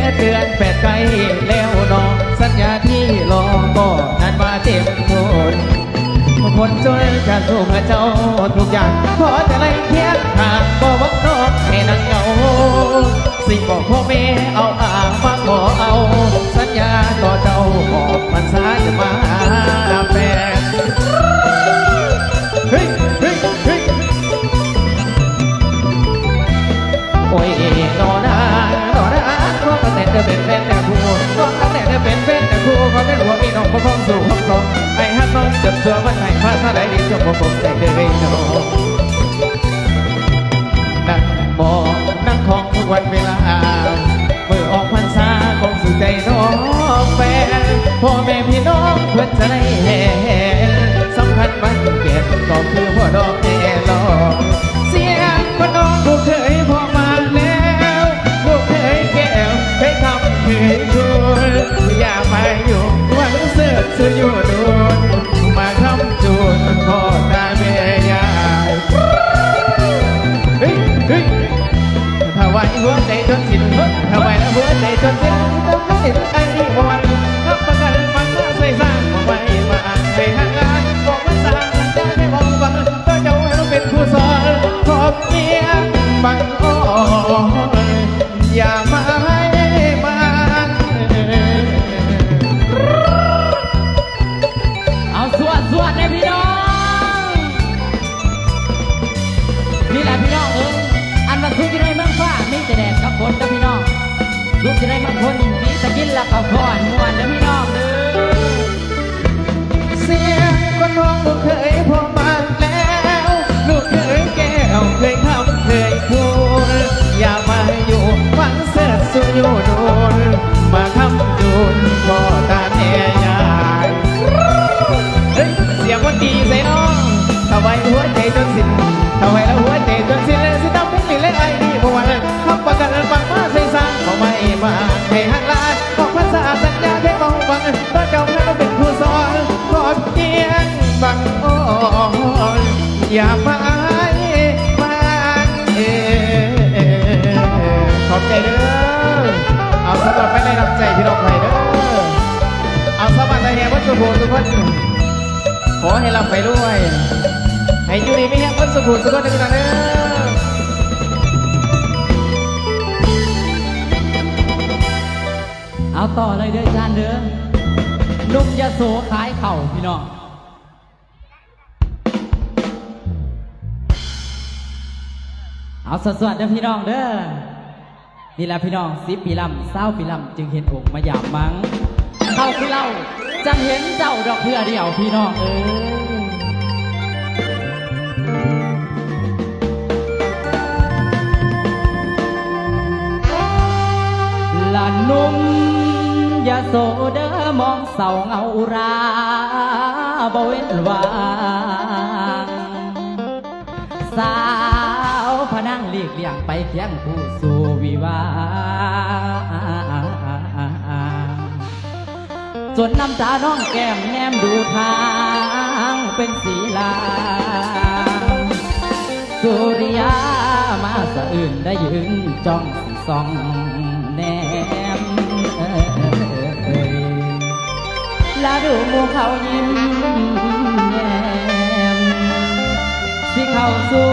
7 เดือน8ไกลแล้วน้องสัญญาที่รอก็นานมาเต็มทนคนจนจะสู้เพื่อเจ้าทุกอย่างขอแต่ไรเคียงห่างบ่วักนอกให้นั่งเหงาสิ่งบอกพ่อแม่เอามาขอเอาสัญญาต่อเจ้าบอกมันสาจะมาแฟนเฮ้ยเฮ้ยเฮ้ยโอ้ยนอนะขอตั้งแต่เธอเป็นแฟนแต่คู่ขอตั้งแต่เธอเป็นแฟนแต่คู่ขอเป็นหัวพี่น้องพ่อพ้องสู่ห้องครองไอ้ฮักน้องจดตัวมันไหนพาท่าไหนดีจงบ่ผมใจเลยน้องนั่งมองนั่งของทุกวันเวลาเมื่อออกพรรษาคงสุขใจน้องแฟนพ่อแม่พี่น้องเพื่อนจะได้เห็นสำคัญวันเก็บก็คือพ่อดอกแน่รอเสียงพ่อน้องลูกเคยพอมาแล้วลูกเคยแก้วเคยทำเคยคุยอย่ามาอยู่หวังเสือกซื้ออยู่โดนมาคำจูนพ่อตาแม่ยายเฮ้ยเฮ้ยถ้าไว้หัวใจจนสิ้นถ้าไว้หัวใจจนสิ้นต้องให้ไอ้วันรับประกันมันน่าใส่สร้างมาไว้มาให้ห่างงานบอกว่าสร้างจะได้มองบังก็เจ้าให้เราเป็นผู้สอนขอบเมียบังอ้อนอย่ามาให้มันเอาสวดเลยพี่น้องนี่แหละพี่น้องอันว่าทุกที่ได้เมืองฟ้ามีแต่แดดกับฝนนะพี่น้องทุกที่ได้เมืองคนมีแต่กินและข้าวก้อนม่วนนะพี่น้องเด้อเสียงคนน้องลูกเคยพอมาแล้วลูกเคยแก้วเคยทำเคยพูดอย่ามาอยู่หวังเสือกสู้อยู่โดนมาคำจูนพ่อตาแม่ยายเฮ้ยเสียงวันดีใส่น้องถ้าไว้หัวใจจนสิ้นถ้าไว้แล้วหัวใจจนสิ้นเลยสิต้องเป็นนี่เล่นไอ้นี่พวันทำประกันบังมาใส่สร้างขอไม่มาให้หักลาบอกภาษาสัญญาแค่มองบังตอนเจ้าให้เราเป็นผู้สอนขอเกียงบังอ่อนอย่ามาให้มันขอบใจเด้อเอาสำหรับไม่ได้รับใจพี่น้องไทยเด้อเอาสมัครใจแห่วัดสุโขทุกคนขอให้รับไปด้วยให้อยู่ดีไม่แห้งวัดสุโขทุกคนนะพี่น้องเด้อเอาต่อเลยเด้อจานเด้อนุ่มยะโสขายเข่าพี่น้องเอาสวัสดีพี่น้องเด้อนี่แหละพี่น้อง10 ปีลำ20 ปีลำจึงเห็นอกมาหยาบมังเข้าคือเล่าจังเห็นเจ้าดอกเพื่อเดียวพี่น้องละนุ่มยาโสเด้อมองเศร้าเงาราบ่เว้นวางสาวพนังเลีกเลี่ยงไปเคียงผู้สู่วิวาจนน้ำตาน้องแก้มแนมดูทางเป็นสีลางสุริยามาสะอื่นได้ยืนจ้องสิส่องแนมลาดูหมู่เขายิ้มแย้มสิเข้าสู่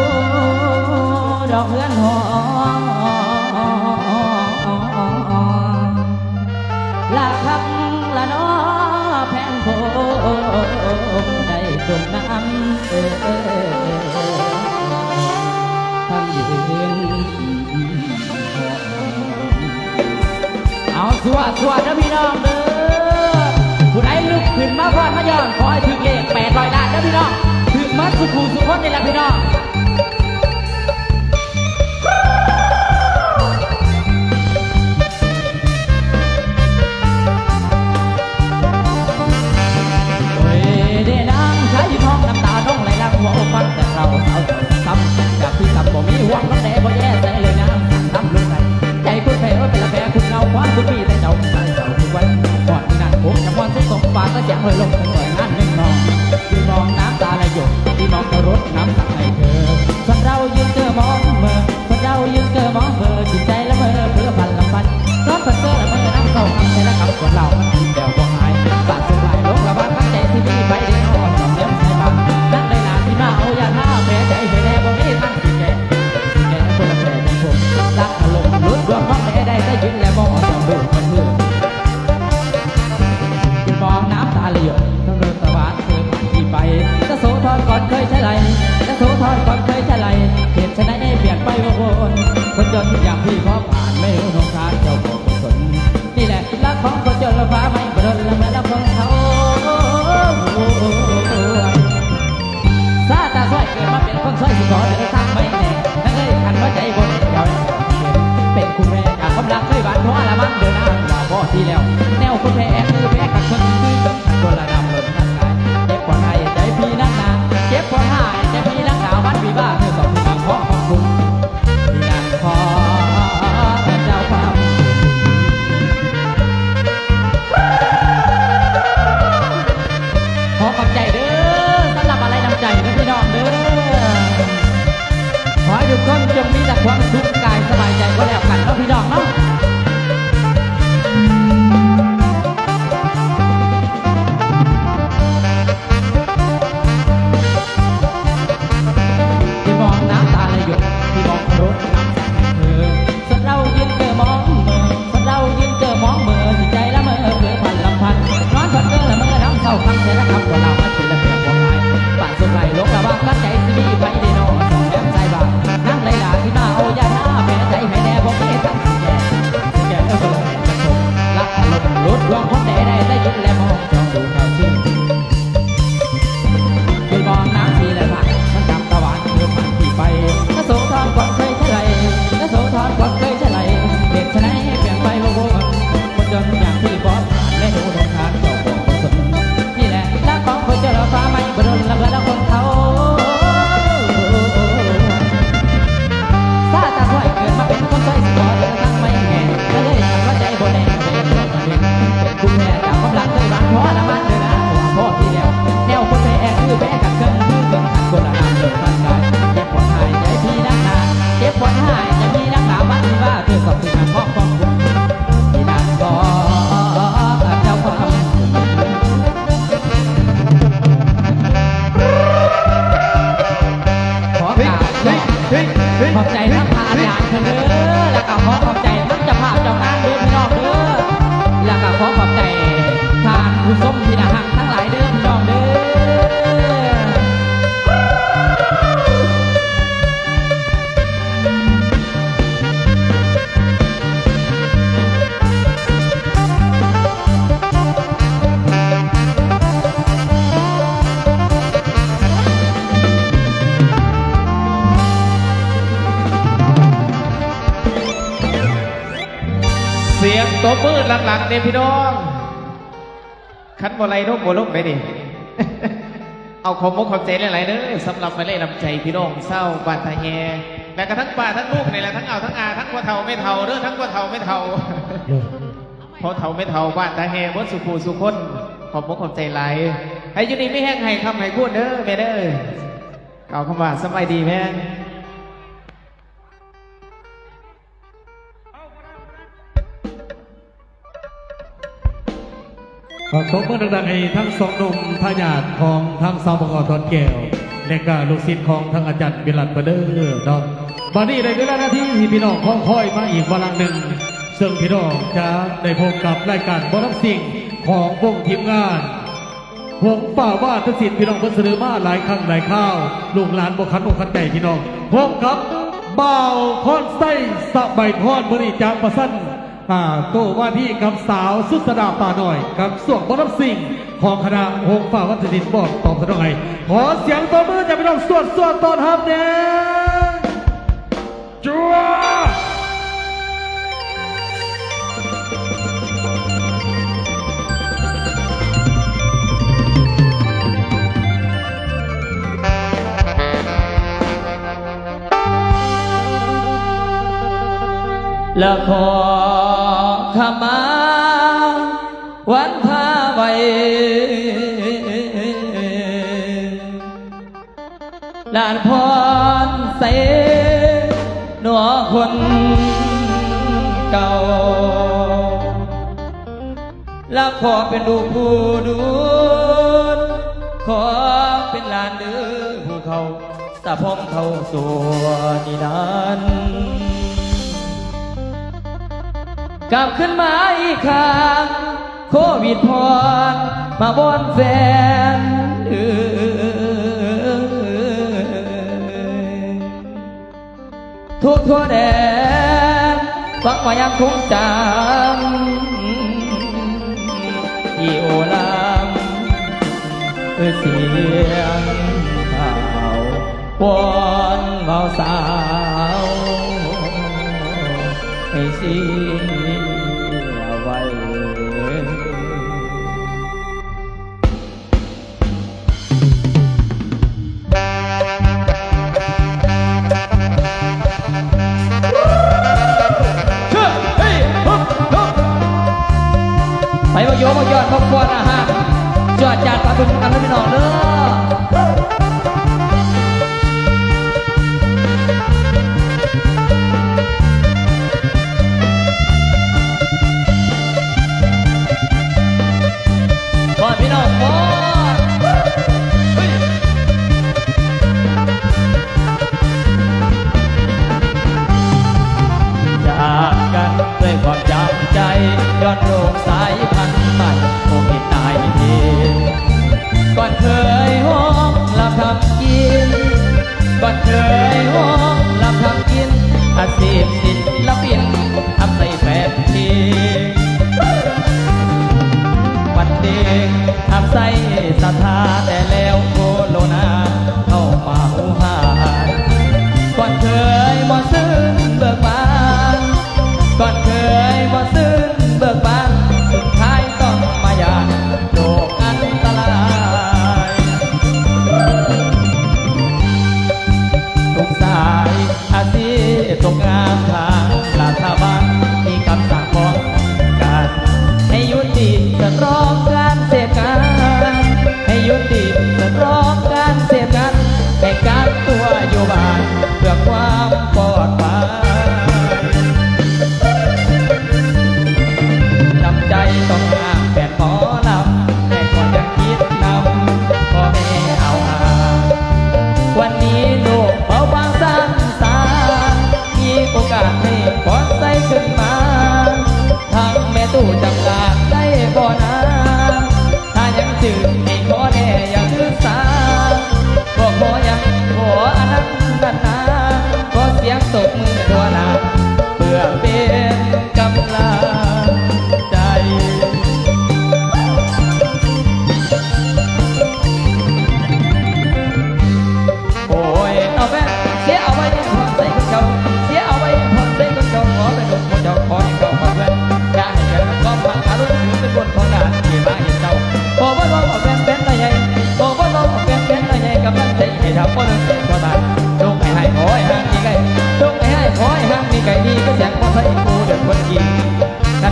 ดอกเฮือนหอมลาคักละน้อแพงโคได้ดมน้ำทำยืนเอาสวัสดีนะพี่น้องเด้อผู้ใดลุกขึ้นมาก่อนมาย้อนขอให้ถึงเลข800 ล้านนะพี่น้องถึงมัดสุขุสุขคนนี่แหละพี่น้องเด้นางใช้ทองน้ำตาน้องไหลลังหัวฟังแต่เราเอาซ้ำจากที่ซ้ำบ่มีห่วงน้องแต่บ่แย่ใส่เลยงามสั่งน้ำลงไหลใจคุณแพ้เป็นละแพ้คุณเอาความคุณมีแต่เจ้าใส่เจ้าทุกวันก่อนที่นั่นผมจะมอนสุดส่งฝากก็เสียงเลยลงหน่อยงานหนึ่งนองยืนมองน้ำตาไหลหยดที่มองรถน้ำตาให้เธอส่วนเรายืนเกอมองเมื่อส่วนเรายืนเกอมองเมื่อจิตใจละเมอเพื่อพันละพันร้อนพันเกอ เสียงตบมือหลังๆเนี่ยพี่น้องคันบ่ไรนกบ่ลกไปดิ เอาขอบมุกขอบใจหลายๆเด้อสำหรับมาเล่นำใจพี่น้องเศร้าบ้านตาแฮและก็ทั้งป้าทั้งลูกนี่แหละทั้งเอาทั้งอาทั้งพ่อเฒ่าไม่เฒ่าเด้อทั้งพ่อเฒ่าไม่เฒ่า พ่อเฒ่าไม่เฒ่าบ้านตาแฮบดสุภูสุคนขอบมุกขอบใจหลายให้อยู่นี่ไม่แห้งให้คำให้พูดเด้อแม่เด้อเอาคำว่าสบายดีแม่ ขอตบมือดังๆให้ทั้งสองหนุ่มทายาทของทั้งสาวบกตอนแก้วและก็ลูกศิษย์ของทั้งอาจารย์บิลัดประเดอร์ดอกบัดนี้ได้เวลาหน้าที่ที่พี่น้องของคอยมาอีกวันหนึ่งซึ่งพี่น้องจะได้พบกับรายการบอลสิ่งของวงทีมงานวงป่าว่าทศิษย์พี่น้องเพิ่นเสนอมาหลายครั้งหลายข้าวลูกหลานบกขันอกขันใจพี่น้องพบกับบ่าวพรไส้สะใบพรบริจาคประสันโตว่าที่กับสาวสุดสดาป่าหน่อยกับส่วงบอลสิ่งของคณะวงป่าวัฒนินบอกตอบสนองไงขอเสียงตบมือจากพี่น้องสวดตอนฮับเนี่ยจัวและขอขมาวันพาไว้ลานพรใสหนัวคนเก่าและขอเป็นลูกผู้ดูดขอเป็นหลานเดือผู้เขาสะพองเท่าสัวนิรันดร์กลับขึ้นมาอีกครั้งโควิดพรมาบอนแฟนทุกทั่วแดนฟังมายังคงจำอีโอลำเสียงข่าววอนเมาสาวให้เสียไว้ไปมาโยมายอดครอบครัวนะฮะจอดจัดปาบุญกันแล้วพี่น้องเด้อพี่น้องบอจากกันด้วยความจำใจย้อนโรคสายพันธุ์ใหม่โควิด-19ก่อนเคยห้องลับทำกินก่อนเคยห้องลับทำกินอาชีพศิลปินทำใส่แฟนทีวันเด็กทำใส่ศรัทธาแต่แล้วโคโรนาเข้าป่าหูหายก่อนเคยบ่ซึ้งเบิกบานก่อนเคยบ่ซึ้งเบิกบานสุดท้ายต้องมายานโลกอันตรายทุกสายอาชีพตกงานทางรัฐบาลมีคำสั่งขอ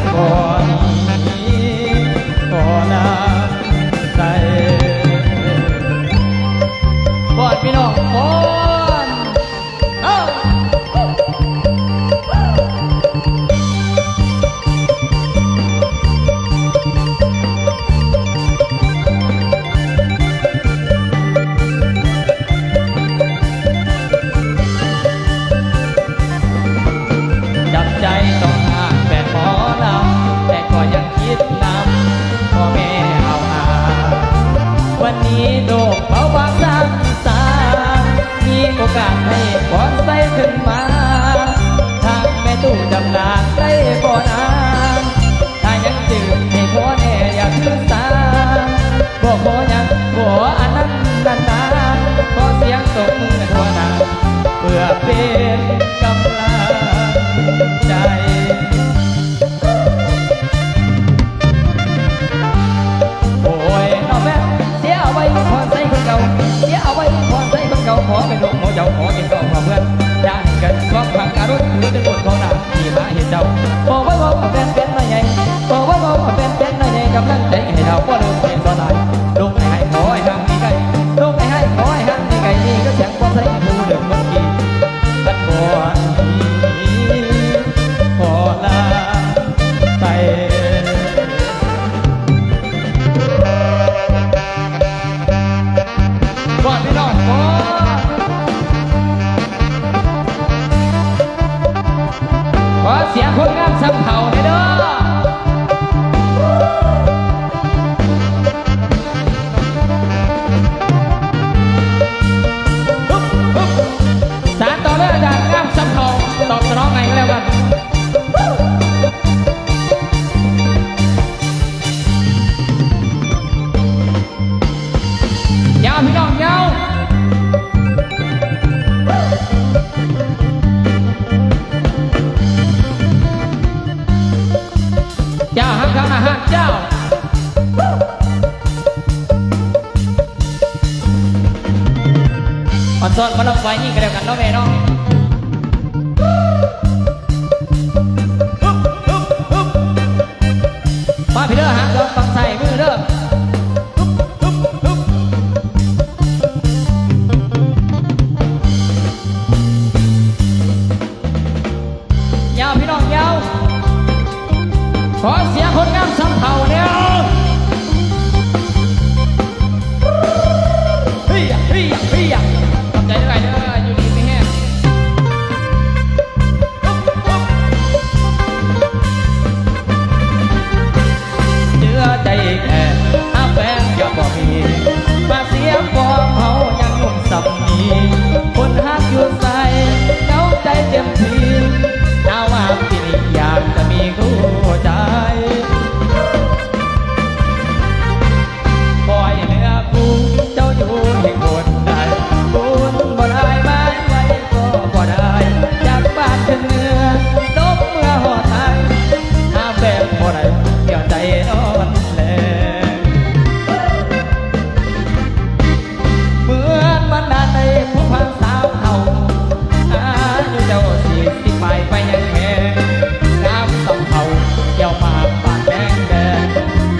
กันบ่นี้บ่น้ำใจบอดพี่น้องบอดเอ้าจับใจต้องห่างแฟนหมอลำแต่ก็ยังคิดนำพ่อแม่เอาหาวันนี้โลกเบาบางสร้างสามีโอกาสให้บอนใส่ขึ้นมาทางแม่ตู้จำลาได้บ่นานถ้ายังจืดให้พ่อแน่อยากขึ้นสาบ่ขอยังบ่อันนั้นนานๆขอเสียงตบมือทั่วหน้าเพื่อเป็นกำลังใจโอ้ยน้องแม่เสียเอาไว้พอใส่คนเก่าเสียเอาไว้พอใส่คนเก่าขอเป็นลูกหมูเจ้าขอกินข้าวกับเพื่อนย่างกันความขังการุณถือเป็นบทของหนังที่มาเห็นเจ้าบอกไว้บอกเป็นหน่อยใหญ่บอกไว้บอกเป็นหน่อยใหญ่กำลังใจให้เราบ่ลืมเป็นตัวตายลูกให้ขอให้ห่างนี่ไก่ลูกให้ขอให้ห่างนี่ไก่นี่ก็เสียงความใส่ผู้เดิมเมื่อกี้กันบ่ขอลาไปก่อนพี่น้องก่อนขอเสียงคนงามซ้ำเข่าให้เด้อสารต่อเลยอาจารย์งามซ้ำเข่าตอบสนองไงก็แล้วกันยาวพี่น้องยาเจ้าหักข้างอาหารเจ้าอ่อนซ้อนมาลำไฟนี่ก็แล้วกันเนาะแม่เนาะมาพี่เด้อหางดอกฟังใส่มือเด้อยาวพี่น้องยาวขอเสียงคนงามซ้ำเผ่าเนี่ยเฮียขอบใจด้วยเด้ออยู่ดีไม่แห้งเชื่อใจแค่ถ้าแฟนอย่าบอกมีมาเสียฟองเขายังหนุ่มสับมีคนฮักอยู่ใส่เจ้าใจเต็มที่ดาวว่าที่นี่อยากจะมีคู่ใจปล่อยเนื้อคู่เจ้าอยู่ให้คนได้คุณบ่ได้บ้านไว้ก็บ่ได้จากบ้านถึงเนื้อลบเมื่อหอดไทยถ้าแบบบ่ได้เกี่ยวใจนอนแลเหมือนมันนานในผู้พังสาวเท่าอายุเจ้า40ไปยังแห่น้ำสำเภาเกี่ยวมาปากแดง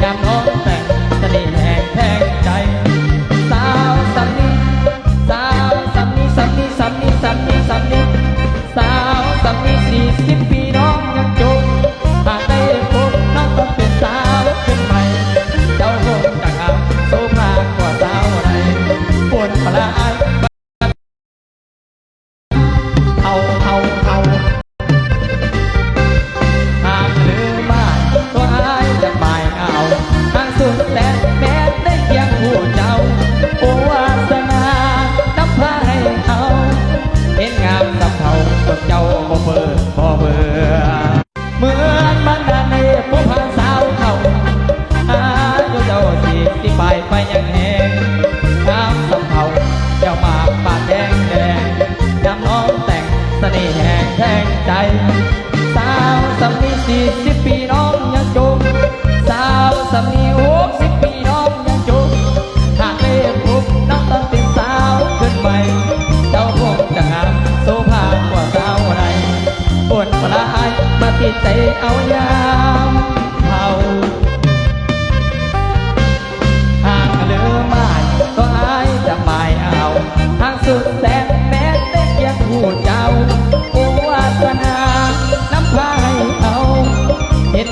ยามน้องแต่งจะได้แหงแทงใจสาวสำนีสาวสำนีสาวสำนี40 ปีน้องยังจบหากได้พบน้องต้องเป็นสาวขึ้นใหม่เจ้าคงจะงามโซภากว่าสาวใดปวดปลายเอาหากหรือไม่ตัวอายจะไม่เอาทางสุดแต่แม้ได้เพียงผู้เจ้าโอวาสนานับพาให้เขาเห็นงามสำเภากับเจ้าบ่เบื่อเหมือนมันนานในผู้พันสาวเขาอายุเจ้า40 ไปยังแหงงามสำเภาเจ้ามาปากแดงยามน้องแต่งเสน่ห์แห่งแทงใจสาวสำนี40 ปีน้องยังจบสาวสำนี60 ปีน้องยังจบหากได้พบน้องต้องเป็นสาวขึ้นใหม่เจ้าคงจะงามโซภากว่าสาวใดปวดปลายมาติดใจเอายาม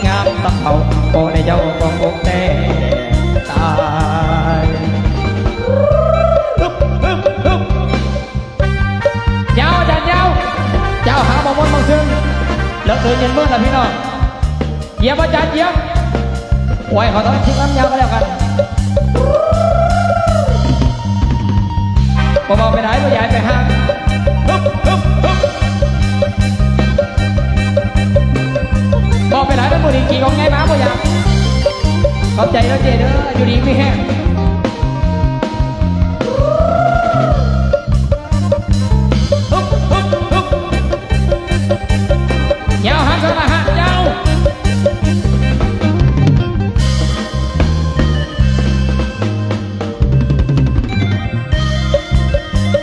งามสักเท่าโอ้ในเจ้าของอกแต่ตายยาวจัดยาวเจ้าหาบ่มนบ่ซึ่งเลิกเดินเย็นมืดแล้วพี่น้องเหยียบอาจารย์เหยียบไว้เขาต้องทิ้งน้ำยาวก็แล้วกันบ่บอกไปไหนบ่ย้ายไปห้างบอกไปไหนเป็นบุรีกี่กองไงมาบ่อยากขอบใจแล้วเจเด้ออยู่ดีไม่แห้งยาวหักกันมาหักยาว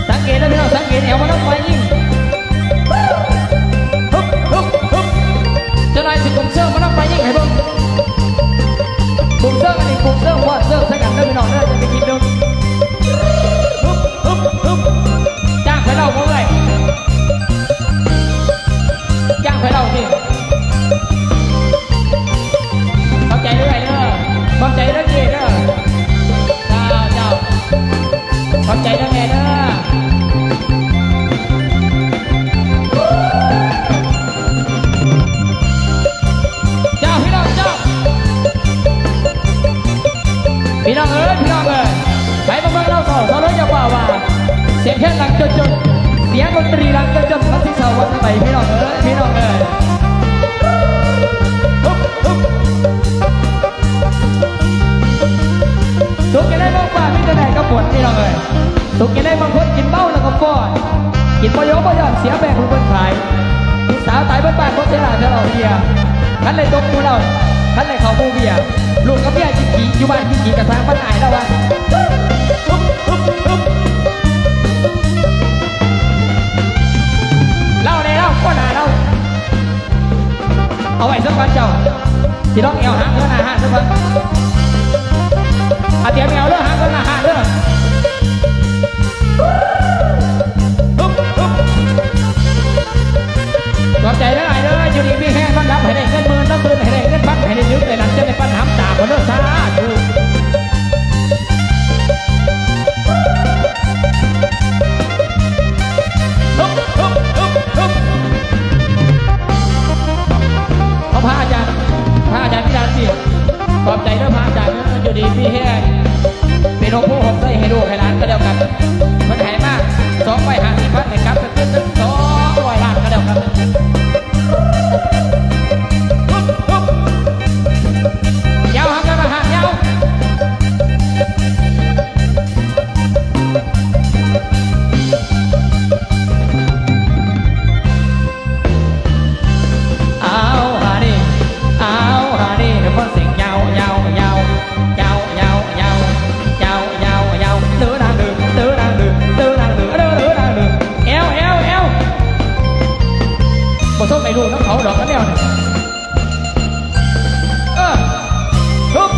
สังเกตแล้วพี่น้องสังเกตเอวมันต้องไปยิ่งจะนายสิกลุ่มเสื้อมันต้องไปยิ่งให้เบิ่งกลุ่มเสื้อกันอีกกลุ่มเสื้อว่าเสื้อใส่กันเด้อพี่น้องเด้อจะไปกินดูจ้างไปเล่าเมื่อไหร่จ้างไปเล่าสิเข้าใจด้วยเด้อเข้าใจแล้วเจเด้อเจ้าเข้าใจแล้วแม่เด้อพี่น้องเอ้ยพี่น้องเอ้ยไปมาเมืองเราต่อเราเลยจะว่าเสียงแค่ดังจนเสียงดนตรีดังจนมาที่เสาวันไปพี่น้องเอ้ยพี่น้องเอ้ยสุกกินได้บางป่าพี่จะไหนก็ปวดพี่น้องเอ้ยสุกกินได้บางคนกินเบ้าแล้วก็ป้อนกินประโยชน์ประหยัดเสียแบ่งผู้คนขายผู้สาวตายบ้านคนเสียหลักเราเบียร์ท่านเลยตกมูเราท่านเลยเขาผู้เบียร์ลูกกับเบี้ยจิ๋อยู่บ้านจิ๋กระซังบ้านไหนแล้ววะเล่าเลยเล่าก็หนาเล่าเอาไว้สักวันเจ้าที่น้องเอวหางเงินอาหารสักวันอาเตียมเอวเรื่องหางเงินอาหารเรื่องขอบใจได้หลายเด้ออยู่ดีมีแห้งมันรับให้ได้เงินหมื่นต้องคืนให้ได้เงินพันให้ได้ยืมได้นั่นจะได้ปัญหาตาบนเรื่องซาดูเอาพระอาจารย์พี่ดานสิขอบใจเด้อพระอาจารย์อยู่ดีมีแห้งเป็นองค์ผู้ผมใส่ให้ดูให้ร้านก็เดียวกันมันหายมาก250,000ให้กลับเป็น200 ล้านก็เดียวกันยาวหักกันมาหักยาวเอาหาดิเดี๋ยวคนเสียงยาวตื้อดังเอวบ่ส้มไม่รู้น้ำเขาดอกกันแล้วเนี่ยทุบ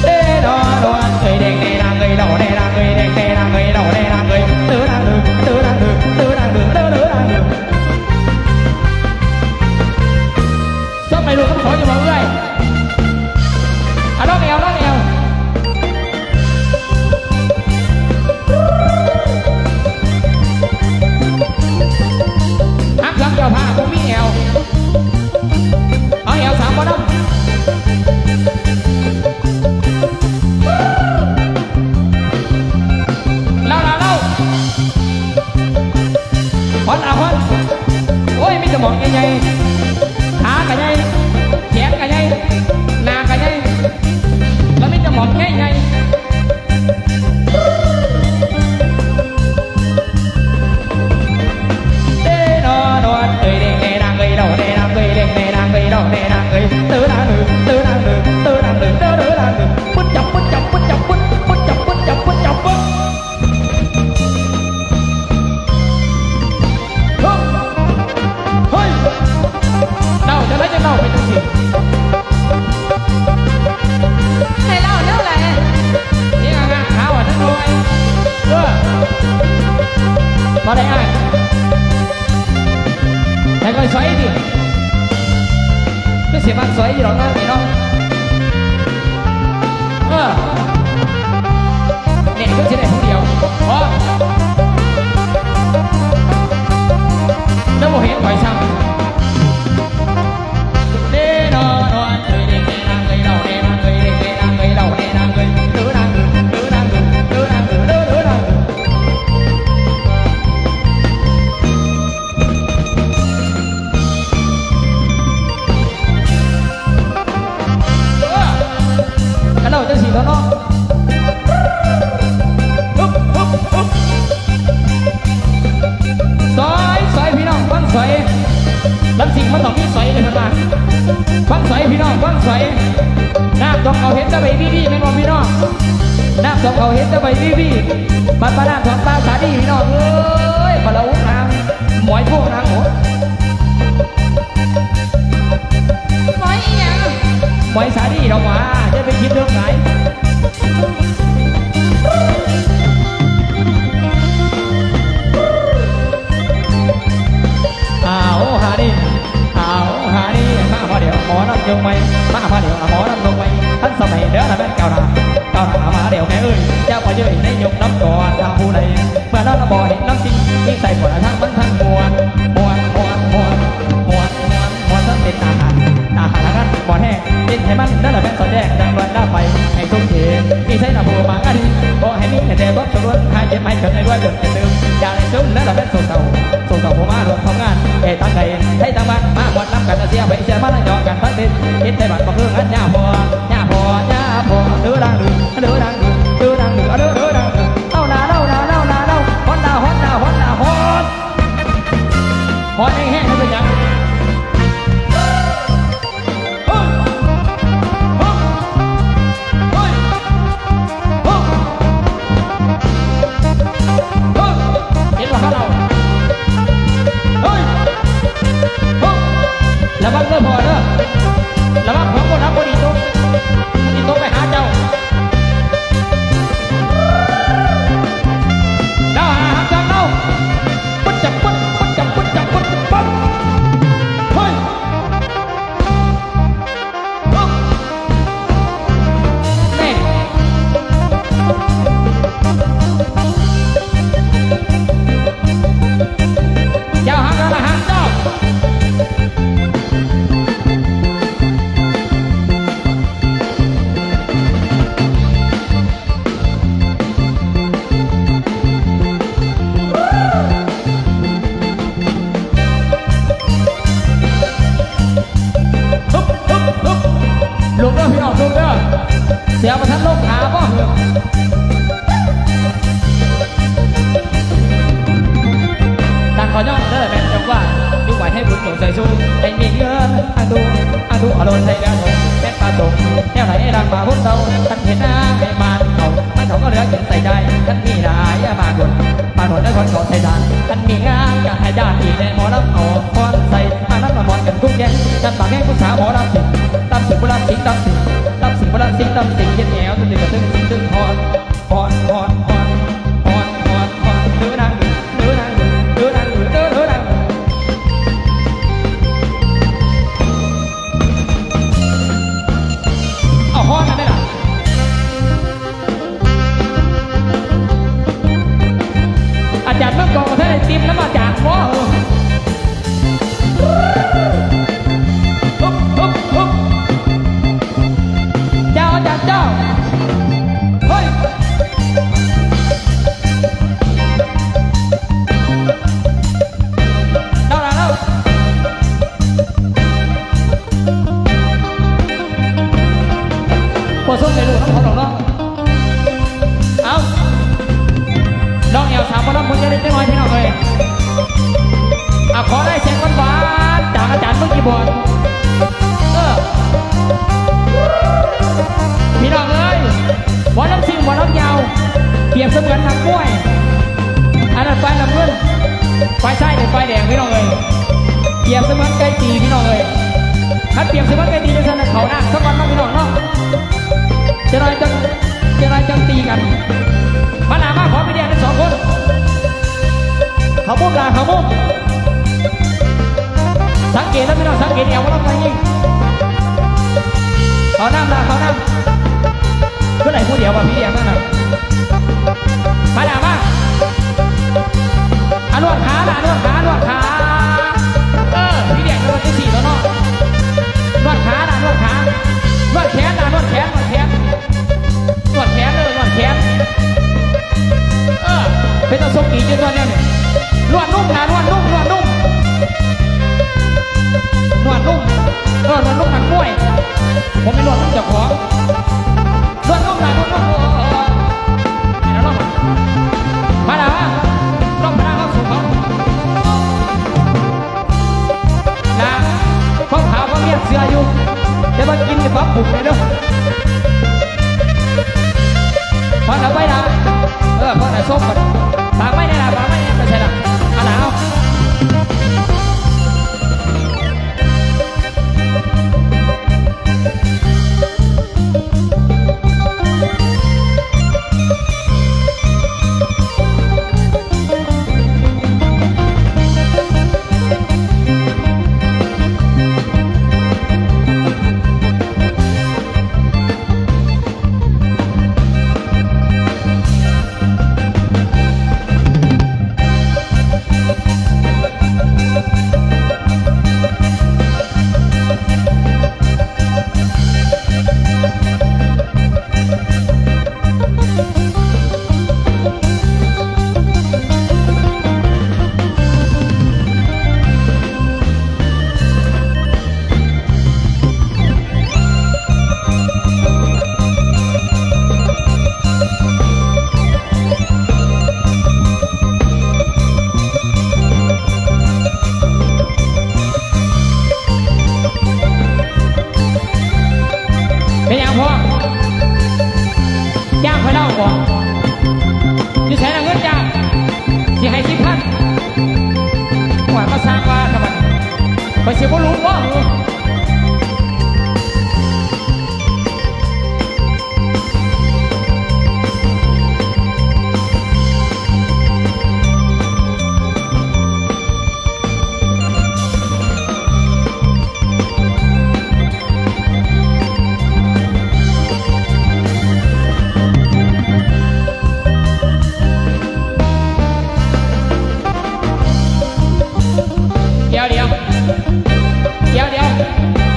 เด้ดอดอนเอ้ยเด้งเด้ดังเอ้ยดอเด้ดังเอ้ยเด้งเด้ดังเอ้ยดอเด้ดังเอ้ยตื้อดังส้มไม่รู้น้ำเขาจะบอกเอ้ยน้องเอวหักหลังเจ้าผ้าผมมีเอวเอาเอว3 บ่น้ำเล่าฮอนโอ้ยมีสมองใหญ่ๆขาก็ใหญ่แขนก็ใหญ่หน้าก็ใหญ่แล้วมีสมองใหญ่ๆตื้อดังปุ๊ดจับเฮ้ยเล่าจะเล่าไปจังสิให้เล่าอะไรนี่งานขาวอ่ะทั้งหน่วยมาได้อ่านแต่ก็ใส่ดิไม่ สียมันสวยอยู่หรอกนะพี่น้องเนี่ยก็จะได้ผู้เดียวพอแล้วโมเห็นปล่อยซ้ำเด้นอนเอ้ยเด็กนางเอ้ยเราเด้นางเอ้ยเด็กนางเอ้ยเราเด้นางเอ้ยดูนางดูนางดูนางดูนางกระโดดจะสีตัวน้องสอยพี่น้องฟังสอยลำสิงมันต้องมีสอยเลยเพื่อนบ้านฟังสอยพี่น้องฟังสอยน้ำต้องเอาเห็นตะใบบี้ไม่มองพี่น้องน้ำต้องเอาเห็นตะใบบี้บัดปลาน้ำของปลาสาดีพี่น้องเอ้ยปลาละอุ้งนางหมอยพวกนางหัวหมอยอีหยังหมอยสาดีเราว่าจะไปคิดเรื่องไหนมาพอเดี๋ยวหมอน้ำยงไปมาพอเดี๋ยวหมอน้ำลงไปท่านสมัยเด้อละแม่เก่าหน้ามาเดี๋ยวแม่เอ้ยเจ้าพอเยอะในยกน้ำก่อนดาวผู้ใดเมื่อน้ำบ่อเห็นน้ำจริงยิ่งใส่ขวดทั้งมันทั้งมวนทั้งเป็นอาหารแล้วกันบ่อแห้งยิ่งให้มันเด้อละแม่สอดแยกดังวันหน้าไปให้ทุ่งเทมีใช้หน้าผู้มาอันนี้บ่ให้มีแต่รถชนรถหายเจ็บหายเกิดในด้วยเกิดจะลืมอย่าได้ซึมเด้อละแม่ส่งเต่าผมมารวมทำงานเอตั้งใจให้ตั้งบ้านมาหมดน้ำกันเสียไปเสียมาแล้วหยอกกันพัดดินคิดใจบัดบอกเรื่องนั้นย่าพอเดือดังเล่านาฮอนแห้งๆเป็นยังเห็นว่าเขาเราระวังเด้อพ่อเด้อระวังของคนรักคนดีตุ๊กไปหาเจ้าเจ้าหาเจ้าเล่าปุ๊บเฮ้ยแม่เจ้าหาเจ้าละหาเจ้าลุกเด้อพี่น้องลุกเด้อเสียประทัดลงขาป่ะดังขอย่อเด้อแม่จังว่าดูไหวให้บุญหนุนใส่สู้ให้มีเงินอาดูอารมณ์ใส่กระทงแม่ปลาตกแนวไหนรังมาพุ่งเตาท่านเห็นหน้าให้มาเขาก็เหลือเขียนใส่ใจท่านมีหลายมาคนมาหนุนได้คนเขาใส่ดานท่านมีงานอยากให้ญาติในหมอรับเอาคอนใส่มานั้นมาหมอนกันทุกแย่ท่านปากแง่ผู้สาวหมอรับสิตำสิบบุรันสิงตำสิเย็นแหวตึงตึงพอนเดือนังเอาฮอนนั่นได้หรออาจารย์เมื่อก่อนประเทศไทยติมแล้วมาจากพ่อเจ้าเฮ้ยเล่าปวดส้มในรูน้ำพอหรอกเนาะเอาน้องเอวสามคนน้องมึงจะได้น้อยพี่น้องเลยขอได้เสียงหวานๆจากอาจารย์เมื่อกี้บอลพี่น้องเลยบอลน้ำซิงบอลน้ำยาวเปรียบเสมือนนักมวยอันนั้นไฟน้ำเงินไฟใช่หรือไฟแดงพี่น้องเลยเปรียบเสมือนไก่ตีพี่น้องเลยถ้าเปรียบเสมือนไก่ตีในสนามเขาหน้าสักวันน้องพี่น้องเนาะจะไรจังตีกันมาหนามาขอพี่แดงทั้งสองคนเขาบุ้มลาเขาบุ้มสังเกตแล้วพี่น้องสังเกตเอวว่าเราไปยิง เขาน้ำละเขาน้ำก็ไหนผู้เดียวว่าพี่เดียวนั่นน่ะมาด่ามาอนวดขาด่านวดขานวดขาพี่เดียวจะวันที่4แล้วเนาะนวดขาด่านวดขานวดแขนด่านวดแขนนวดแขนนวดแขนเลยนวดแขนเป็นตะสกีจนตัวเนี้ยนวดนุ่มด่านวดนุ่มนวดนุ่มนวดนุ่มนวดนุ่มหนักมวยผมไม่นวดนุ่มเจ้าของนวดนุ่มด่านนวดนุ่มนี่นะน้องมาด่ามาต้องพาเขาสู่เขานะเขาขาวเขาเรียกเสืออยู่จะมากินกับปั๊บบุกเลยเด้อพอหน้าไปนะพอหน้าส้มก่อนปากไม่ได้ละปากไม่ได้ไม่ใช่ละเอาหนาวเป็นยังพ่อย่างไปเล่าก่อนจะใช้เงินจ้างที่ให้10,000หวานมาสร้างว่าทำไมไปเสียบ่รู้ว่า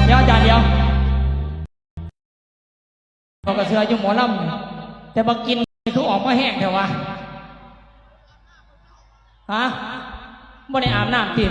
เดี๋ยวจานเดียวเรากระเสืออยู่หมอลำแต่มากินคือออกมาแห้งเถอะวะฮะไม่ได้อาบน้ำติ